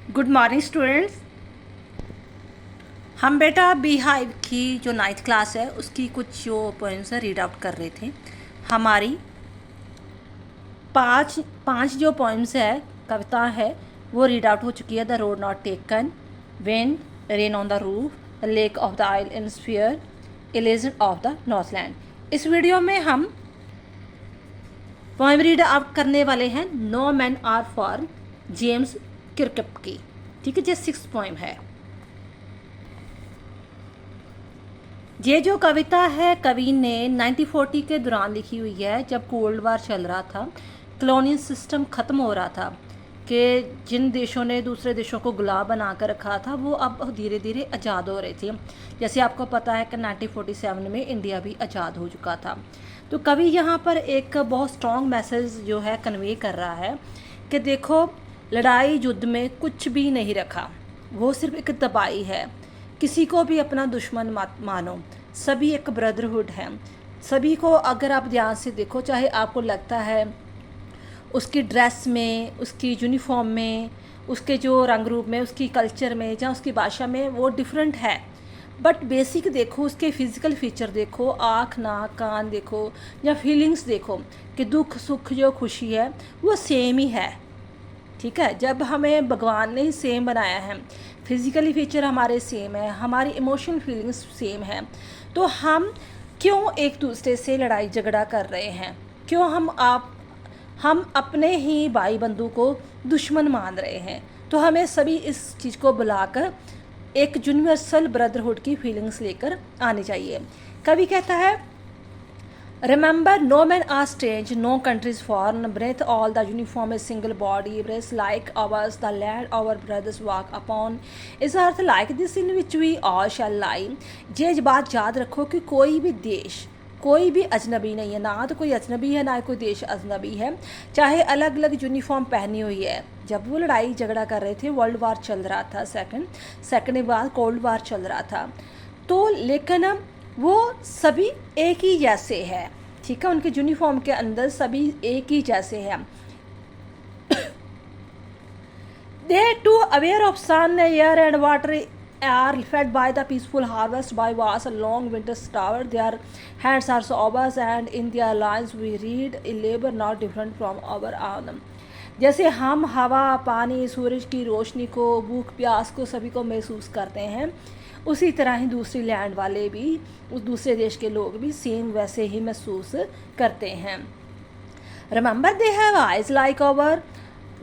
Good morning students. हम बेटा bee hive की जो 9th क्लास है उसकी कुछ जो पोएम्स है रीड आउट कर रहे थे। हमारी पांच पांच जो पोएम्स है, कविता है, वो रीड आउट हो चुकी है। The road not taken, wind, rain on the roof, lake of the isle Innisfree, elegy of the Northland. इस वीडियो में हम पोएम रीड आउट करने वाले हैं no man are for James Kirkup की। ठीक है, ये 6th पोएम है। ये जो कविता है कवि ने 1940 के दौरान लिखी हुई है, जब कोल्ड वार चल रहा था, कॉलोनियल सिस्टम ख़त्म हो रहा था कि जिन देशों ने दूसरे देशों को गुलाम बना कर रखा था वो अब धीरे धीरे आज़ाद हो रहे थे। जैसे आपको पता है कि 1947 में इंडिया भी आज़ाद हो चुका था। तो कवि यहाँ पर एक बहुत स्ट्रॉन्ग मैसेज जो है कन्वे कर रहा है कि देखो, लड़ाई युद्ध में कुछ भी नहीं रखा, वो सिर्फ एक दबाई है। किसी को भी अपना दुश्मन मत मानो, सभी एक ब्रदरहुड है। सभी को अगर आप ध्यान से देखो, चाहे आपको लगता है उसकी ड्रेस में, उसकी यूनिफॉर्म में, उसके जो रंग रूप में, उसकी कल्चर में या उसकी भाषा में वो डिफरेंट है, बट बेसिक देखो, उसके फिज़िकल फीचर देखो, आँख नाक कान देखो या फीलिंग्स देखो कि दुख सुख जो खुशी है वो सेम ही है। ठीक है, जब हमें भगवान ने ही सेम बनाया है, फिज़िकली फीचर हमारे सेम है, हमारी इमोशनल फीलिंग्स सेम है, तो हम क्यों एक दूसरे से लड़ाई झगड़ा कर रहे हैं? क्यों हम अपने ही भाई बंधु को दुश्मन मान रहे हैं? तो हमें सभी इस चीज़ को बुलाकर एक यूनिवर्सल ब्रदरहुड की फीलिंग्स लेकर आनी चाहिए। कवि कहता है, Remember, no men are strange, no country is foreign, beneath all the uniform is single body, breast like ours, the land our brothers walk upon, is earth like this in which we all shall lie। ये बात याद रखो कि कोई भी देश, कोई भी अजनबी नहीं है, ना तो कोई अजनबी है ना कोई देश अजनबी है, चाहे अलग अलग यूनिफॉर्म पहनी हुई है। जब वो लड़ाई झगड़ा कर रहे थे, वर्ल्ड वार चल रहा था, सेकंड के बाद कोल्ड वार चल रहा था, तो लेकिन वो सभी एक ही जैसे है। ठीक है, उनके यूनिफॉर्म के अंदर सभी एक ही जैसे हैं। They too aware of sun air and water are fed by the peaceful harvest by was a long winter starve, their hands are sobers and in their lines we read a labour not different from our own. जैसे हम हवा, पानी, सूरज की रोशनी को, भूख प्यास को सभी को महसूस करते हैं, उसी तरह ही दूसरी लैंड वाले भी, उस दूसरे देश के लोग भी सेम वैसे ही महसूस करते हैं। Remember they have eyes like our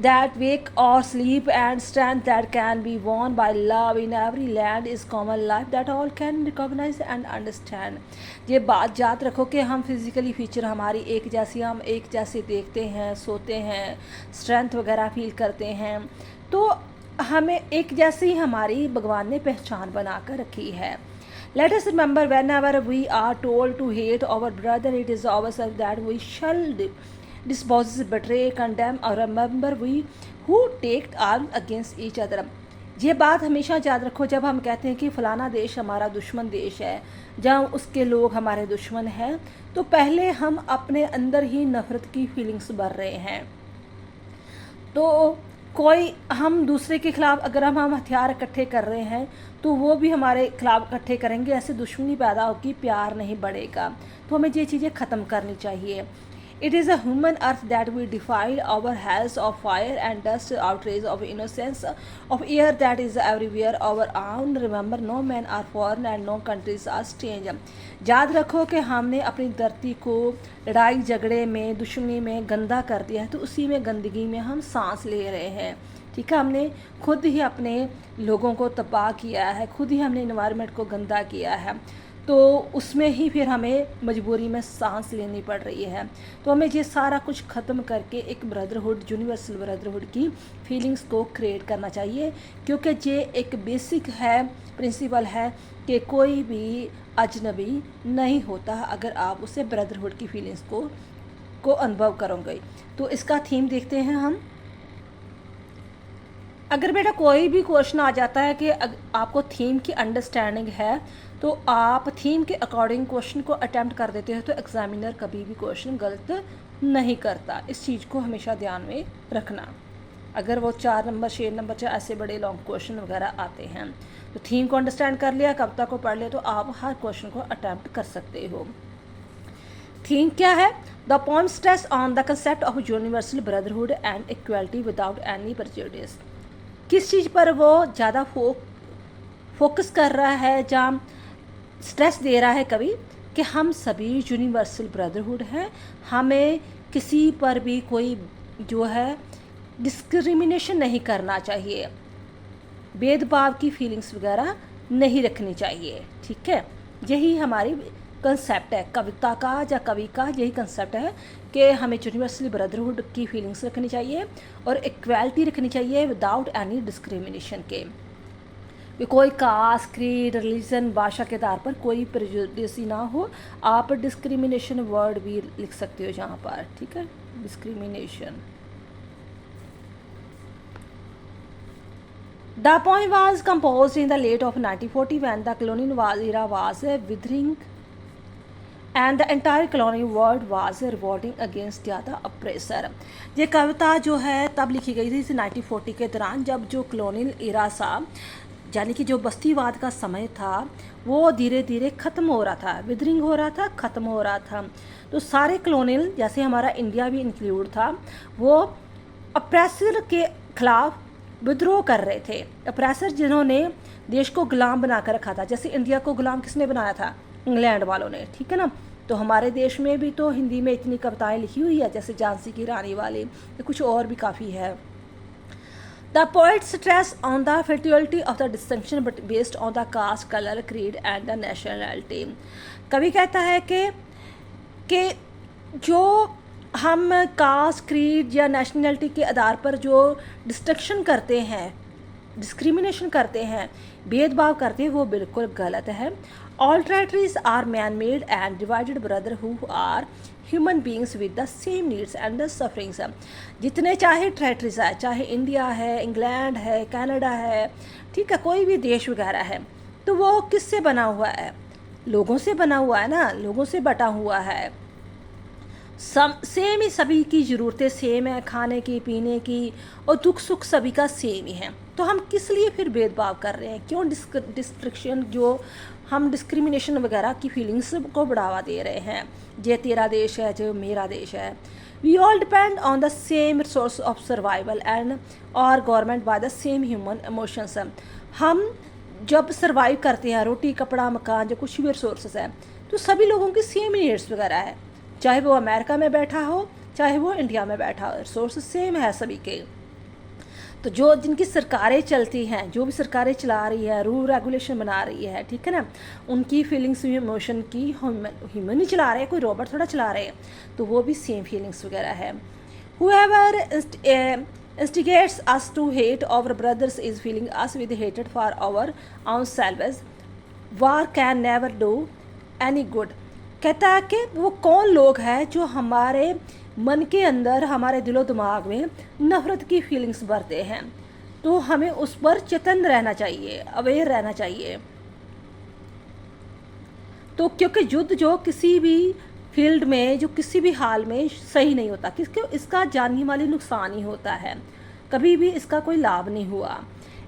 that wake और sleep and strength that can be won by love in every land is common life that all can recognise and understand. ये बात याद रखो कि हम फिज़िकली फीचर हमारी एक जैसी, हम एक जैसे देखते हैं, सोते हैं, स्ट्रेंथ वगैरह फील करते हैं, तो हमें एक जैसी हमारी भगवान ने पहचान बना कर रखी है। Let us remember whenever we are told to hate our brother, it is ourselves that we shall dispose, betray, condemn, or remember we who take arms against each other। ये बात हमेशा याद रखो, जब हम कहते हैं कि फ़लाना देश हमारा दुश्मन देश है, जब उसके लोग हमारे दुश्मन हैं, तो पहले हम अपने अंदर ही नफ़रत की फीलिंग्स भर रहे हैं। तो कोई हम दूसरे के ख़िलाफ़ अगर हम हथियार इकट्ठे कर रहे हैं तो वो भी हमारे खिलाफ़ इकट्ठे करेंगे, ऐसे दुश्मनी पैदा होगी, प्यार नहीं बढ़ेगा। तो हमें ये चीज़ें ख़त्म करनी चाहिए। It is a human earth that we defied our hells of fire and dust, outrage of innocence of air that is everywhere our own. Remember no man are foreign and no countries are strange. याद रखो कि हमने अपनी धरती को लड़ाई झगड़े में, दुश्मनी में गंदा कर दिया है, तो उसी में गंदगी में हम सांस ले रहे हैं। ठीक है, हमने खुद ही अपने लोगों को तबाह किया है, खुद ही हमने इन्वायरमेंट को गंदा किया है, तो उसमें ही फिर हमें मजबूरी में सांस लेनी पड़ रही है। तो हमें ये सारा कुछ ख़त्म करके एक ब्रदरहुड, यूनिवर्सल ब्रदरहुड की फीलिंग्स को क्रिएट करना चाहिए, क्योंकि ये एक बेसिक है, प्रिंसिपल है कि कोई भी अजनबी नहीं होता अगर आप उसे ब्रदरहुड की फीलिंग्स को अनुभव करोगे। तो इसका थीम देखते हैं हम। अगर बेटा कोई भी क्वेश्चन आ जाता है कि आपको थीम की अंडरस्टैंडिंग है, तो आप थीम के अकॉर्डिंग क्वेश्चन को अटैम्प्ट कर देते हो, तो एग्जामिनर कभी भी क्वेश्चन गलत नहीं करता। इस चीज़ को हमेशा ध्यान में रखना। अगर वो 4 नंबर 6 नंबर से ऐसे बड़े लॉन्ग क्वेश्चन वगैरह आते हैं। तो थीम को अंडरस्टैंड कर लिया, कविता को पढ़ लिया, तो आप हर क्वेश्चन को अटैम्प्ट कर सकते हो। थीम क्या है? The poem stress on the concept of universal brotherhood and equality without any prejudice. किस चीज़ पर वो ज़्यादा फोकस कर रहा है, जहाँ स्ट्रेस दे रहा है कवि कि हम सभी यूनिवर्सल ब्रदरहुड हैं, हमें किसी पर भी कोई जो है डिस्क्रिमिनेशन नहीं करना चाहिए, भेदभाव की फीलिंग्स वगैरह नहीं रखनी चाहिए। ठीक है, यही हमारी कंसेप्ट है कविता का या कवि का, यही कंसेप्ट है कि हमें यूनिवर्सल ब्रदरहुड की फीलिंग्स रखनी चाहिए और इक्वालिटी रखनी चाहिए विदाउट एनी डिस्क्रिमिनेशन के। कोई कास्ट, क्रीड, रिलीजन, भाषा के आधार पर कोई प्रेजुडिस ना हो। आप डिस्क्रिमिनेशन वर्ड भी लिख सकते हो यहाँ पर। ठीक है, discrimination. The poem was composed in the late of 1940 when the colonial era was withering and the entire colonial world was revolting against the oppressor। ये कविता जो है तब लिखी गई थी 1940 के दौरान, जब जो कॉलोनियल इरा था, यानी कि जो बस्तीवाद का समय था, वो धीरे धीरे ख़त्म हो रहा था, विदरिंग हो रहा था, ख़त्म हो रहा था। तो सारे कॉलोनियल, जैसे हमारा इंडिया भी इंक्लूड था, वो अप्रेसर के खिलाफ विद्रोह कर रहे थे। अप्रेसर जिन्होंने देश को गुलाम बना कर रखा था, जैसे इंडिया को गुलाम किसने बनाया था? इंग्लैंड वालों ने। ठीक है ना। तो हमारे देश में भी तो हिंदी में इतनी कविताएं लिखी हुई है, जैसे झांसी की रानी वाली, या कुछ और भी काफ़ी है। The poet stress on the fertility of the distinction but based on the caste, colour, creed and the nationality. कवि कहता है कि जो हम कास्ट, क्रीड या नेशनलिटी के आधार पर जो डिस्ट्रक्शन करते हैं, डिस्क्रिमिनेशन करते हैं, भेदभाव करते हैं, वो बिल्कुल गलत है। All territories are man made and divided brother who are human beings with the same needs and the sufferings. जितने चाहे ट्रेटरीज है, चाहे इंडिया है, इंग्लैंड है, कनाडा है, ठीक है, कोई भी देश वगैरह है, तो वो किससे बना हुआ है? लोगों से बना हुआ है ना, लोगों से बटा हुआ है। सेम ही सभी की ज़रूरतें सेम है, खाने की, पीने की, और दुख सुख सभी का सेम ही है। तो हम किस लिए फिर भेदभाव कर रहे हैं? क्यों डिस्ट्रिक्शन, जो हम डिस्क्रिमिनेशन वगैरह की फीलिंग्स को बढ़ावा दे रहे हैं? ये तेरा देश है, जो मेरा देश है। We all depend on the same source of survival and और government by the same human emotions. हम जब सर्वाइव करते हैं, रोटी, कपड़ा, मकान, जो कुछ भी रिसोर्सेज है, तो सभी लोगों की सेम नीड्स वगैरह है, चाहे वो अमेरिका में बैठा हो, चाहे वो इंडिया में बैठा हो, रिसोर्स सेम है सभी के। तो जो जिनकी सरकारें चलती हैं, जो भी सरकारें चला रही है, रूल रेगुलेशन बना रही है, ठीक है ना, उनकी फीलिंग्स, इमोशन की ह्यूमन ही चला रहे हैं, कोई रोबोट थोड़ा चला रहे हैं, तो वो भी सेम फीलिंग्स वगैरह है। Whoever instigates us to hate our brothers is filling us with hatred for our own selves. War can never do any good। कहता है कि वो कौन लोग हैं जो हमारे मन के अंदर, हमारे दिलो दिमाग में नफ़रत की फीलिंग्स भरते हैं, तो हमें उस पर चेतन रहना चाहिए, अवेयर रहना चाहिए। तो क्योंकि युद्ध जो किसी भी फील्ड में, जो किसी भी हाल में सही नहीं होता, किसके इसका जानी माली नुकसान ही होता है, कभी भी इसका कोई लाभ नहीं हुआ।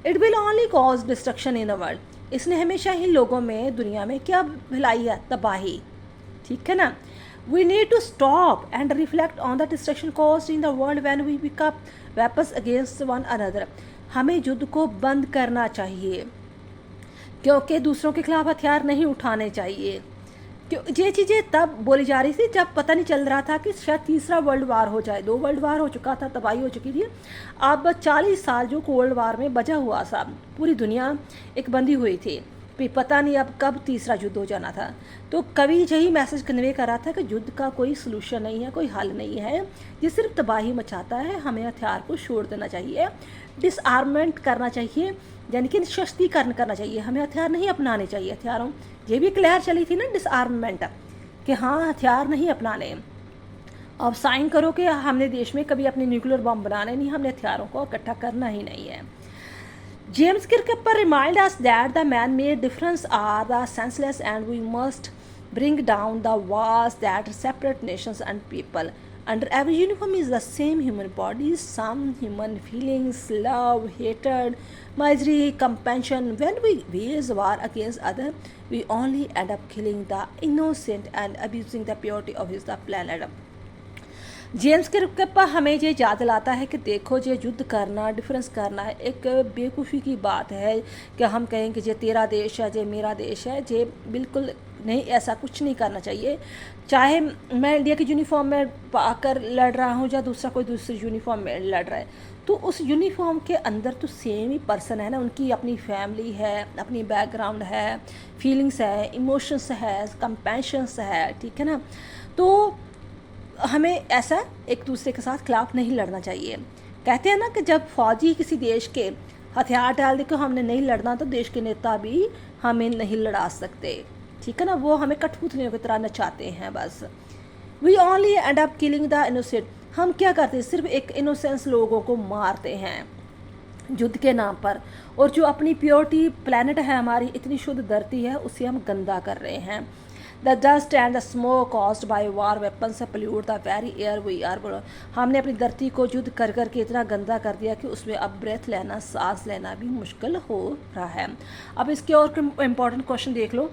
It will only cause destruction in the world. इसने हमेशा ही लोगों में, दुनिया में क्या फैलाई है? तबाही। ठीक है ना। We need to stop and reflect on the destruction caused in the world when we pick up weapons against one another. हमें युद्ध को बंद करना चाहिए, क्योंकि दूसरों के खिलाफ हथियार नहीं उठाने चाहिए। क्यों ये चीज़ें तब बोली जा रही थी जब पता नहीं चल रहा था कि शायद तीसरा वर्ल्ड वार हो जाए। 2 वर्ल्ड वार हो चुका था, तबाही हो चुकी थी। अब 40 साल जो कोल्ड वार में बचा हुआ था, पूरी दुनिया एक बंधी हुई थी, फिर पता नहीं अब कब तीसरा युद्ध हो जाना था। तो कवि यही मैसेज कन्वे कर रहा था कि युद्ध का कोई सलूशन नहीं है, कोई हल नहीं है, ये सिर्फ तबाही मचाता है। हमें हथियार को छोड़ देना चाहिए, डिसआर्मेंट करना चाहिए, यानी कि निशस्त्रीकरण करना चाहिए। हमें हथियार नहीं अपनाने चाहिए। हथियारों, ये भी एक लहर चली थी ना डिसआर्ममेंट, कि हाँ हथियार नहीं अपनाने। अब साइन करो कि हमने देश में कभी अपने न्यूक्लियर बम बनाने नहीं, हमने हथियारों को इकट्ठा करना ही नहीं है। James Kirkpatrick reminds us that the man-made differences are the senseless and we must bring down the walls that separate nations and people. Under every uniform is the same human body, some human feelings, love, hatred, misery, compassion. When we wage war against other, we only end up killing the innocent and abusing the purity of his the planet. James Kirkup हमें ये याद दिलाता है कि देखो ये युद्ध करना डिफरेंस करना है एक बेवकूफ़ी की बात है कि हम कहें कि ये तेरा देश है ये मेरा देश है ये बिल्कुल नहीं, ऐसा कुछ नहीं करना चाहिए। चाहे मैं इंडिया की यूनिफॉर्म में पाकर लड़ रहा हूँ या दूसरा कोई दूसरी यूनिफॉर्म में लड़ रहा है, तो उस यूनिफॉर्म के अंदर तो सेम ही पर्सन है ना, उनकी अपनी फैमिली है, अपनी बैकग्राउंड है, फीलिंग्स है, इमोशंस है, कंपैशंस है, ठीक है ना। तो हमें ऐसा एक दूसरे के साथ खिलाफ नहीं लड़ना चाहिए। कहते हैं ना कि जब फौजी किसी देश के हथियार डाल दे कि हमने नहीं लड़ना, तो देश के नेता भी हमें नहीं लड़ा सकते, ठीक है ना। वो हमें कठपुतलियों की तरह नचाते हैं बस। We only end up killing the innocent. हम क्या करते हैं, सिर्फ एक इनोसेंस लोगों को मारते हैं युद्ध के नाम पर, और जो अपनी प्योरिटी प्लानट है हमारी, इतनी शुद्ध धरती है, उसे हम गंदा कर रहे हैं। The dust and the smoke caused by war weapons pollute the very air we are breathing. हमने अपनी धरती को युद्ध कर कर के इतना गंदा कर दिया कि उसमें अब ब्रेथ लेना, सांस लेना भी मुश्किल हो रहा है। अब इसके और इम्पोर्टेंट क्वेश्चन देख लो।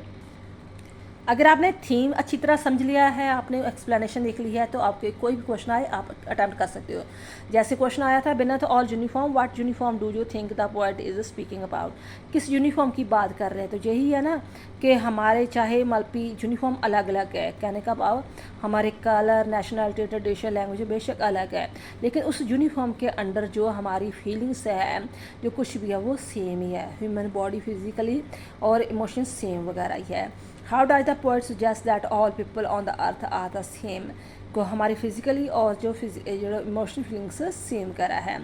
अगर आपने थीम अच्छी तरह समझ लिया है, आपने एक्सप्लेनेशन देख ली है, तो आपके कोई भी क्वेश्चन आए आप अटैम्प्ट कर सकते हो। जैसे क्वेश्चन आया था, बिना तो all uniform, what uniform do you think the poet is speaking about. किस यूनिफॉर्म की बात कर रहे हैं, तो यही है ना कि हमारे चाहे मल्पी यूनिफॉर्म अलग अलग है, कहने का भाव हमारे कलर, नेशनलिटी, ट्रेडिशन, लैंग्वेज बेशक अलग है, लेकिन उस यूनिफॉर्म के अंडर जो हमारी फीलिंग्स है, जो कुछ भी है, वो सेम ही है। ह्यूमन बॉडी फिजिकली और इमोशंस सेम वगैरह ही है। How does the poet suggest that all people on the earth are the same? को हमारी फिजिकली और जो इमोशनल फीलिंग्स सेम करा है।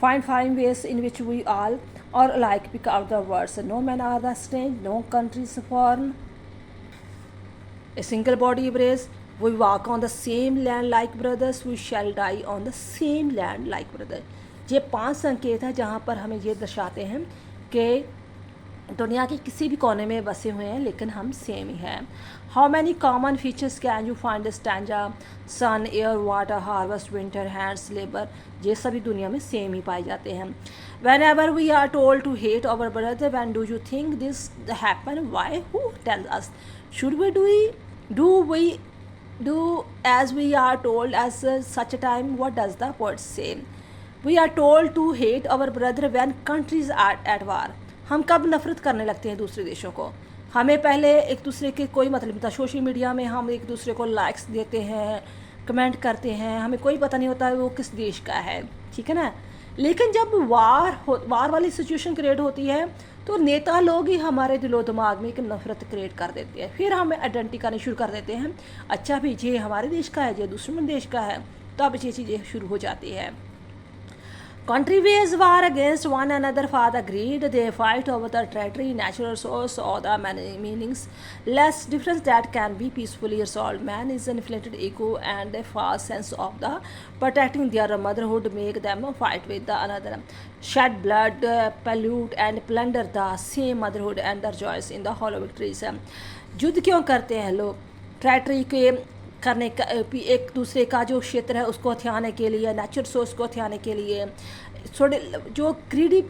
Find 5 ways in which we all are alike. Pick out the words. No man are the strange. No country is foreign. A single body embrace. We walk on the same land like brothers. We shall die on the same land like brothers. ये 5 संकेत हैं जहाँ पर हमें ये दर्शाते हैं कि दुनिया के किसी भी कोने में बसे हुए हैं, लेकिन हम सेम ही हैं। How many common features can you find stanza, sun, air, water, harvest, winter, hands, labour, ये सभी दुनिया में सेम ही पाए जाते हैं। Whenever we are told to hate our brother, when do you think this happen, why, who tells us, should we do as we are told as such a time, what does the poet say? We are told to hate our brother when countries are at war. हम कब नफ़रत करने लगते हैं दूसरे देशों को? हमें पहले एक दूसरे के कोई मतलब नहीं था। सोशल मीडिया में हम एक दूसरे को लाइक्स देते हैं, कमेंट करते हैं, हमें कोई पता नहीं होता है वो किस देश का है, ठीक है ना। लेकिन जब वार वाली सिचुएशन क्रिएट होती है, तो नेता लोग ही हमारे दिलो दिमाग में एक नफ़रत क्रिएट कर देते हैं। फिर हमें आइडेंटिटी करनी शुरू कर देते हैं, अच्छा भी ये हमारे देश का है, ये दूसरे देश का है, तब ये चीज़ें शुरू हो जाती है। Country wage war against one another for the greed. They fight over the territory, natural resource, or the many meanings. Less difference that can be peacefully resolved. Man is an inflated ego and a false sense of the protecting their motherhood make them fight with the another. Shed blood, pollute and plunder the same motherhood and the rejoice in the hollow victories. युद्ध क्यों करते हैं लोग? Territory के करने का, एक दूसरे का जो क्षेत्र है उसको हथियाने के लिए, नेचुरल सोर्स को हथियाने के लिए, थोड़े जो ग्रीडी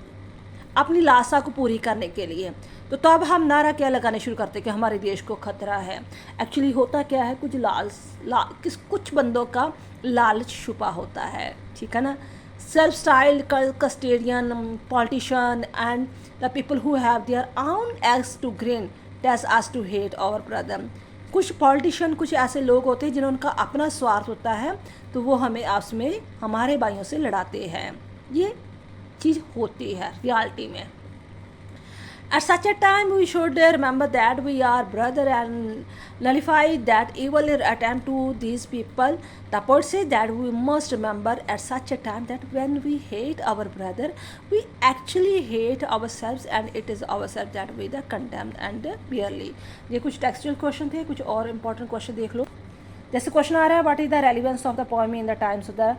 अपनी लालसा को पूरी करने के लिए। तो तब हम नारा क्या लगाने शुरू करते कि हमारे देश को खतरा है। एक्चुअली होता क्या है, कुछ बंदों का लालच छुपा होता है, ठीक है ना। Self style custodian politician and the people who have their own axes to grind tells us to hate our brother. कुछ पॉलिटिशियन, कुछ ऐसे लोग होते हैं जिन्होंने उनका अपना स्वार्थ होता है, तो वो हमें आपस में हमारे भाइयों से लड़ाते हैं। ये चीज़ होती है रियलिटी में। At such a time, we should remember that we are brother and nullify that evil attempt to these people. The poet says that we must remember at such a time that when we hate our brother, we actually hate ourselves, and it is ourselves that we the condemn and barely. ये कुछ textual question थे, कुछ और important question देख लो। जैसे question आ रहा है, what is the relevance of the poem in the times of the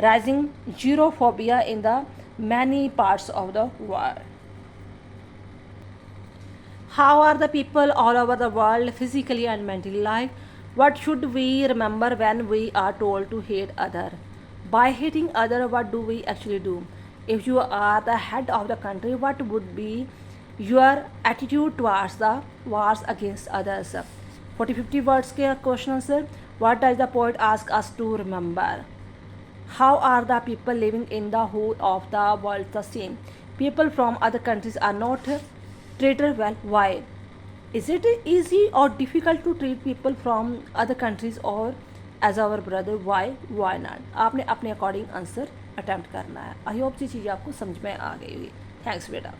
rising xenophobia in the many parts of the world? How are the people all over the world physically and mentally alive? What should we remember when we are told to hate other? By hating other, what do we actually do? If you are the head of the country, what would be your attitude towards the wars against others? 40-50 words के question answer. What does the poet ask us to remember? How are the people living in the whole of the world the same? People from other countries are not treated well. Why? Is it easy or difficult to treat people from other countries or as our brother? Why not? आपने अपने according answer attempt करना है. I hope ये चीज़ आपको समझ में आ गई होगी. थैंक्स बेटा.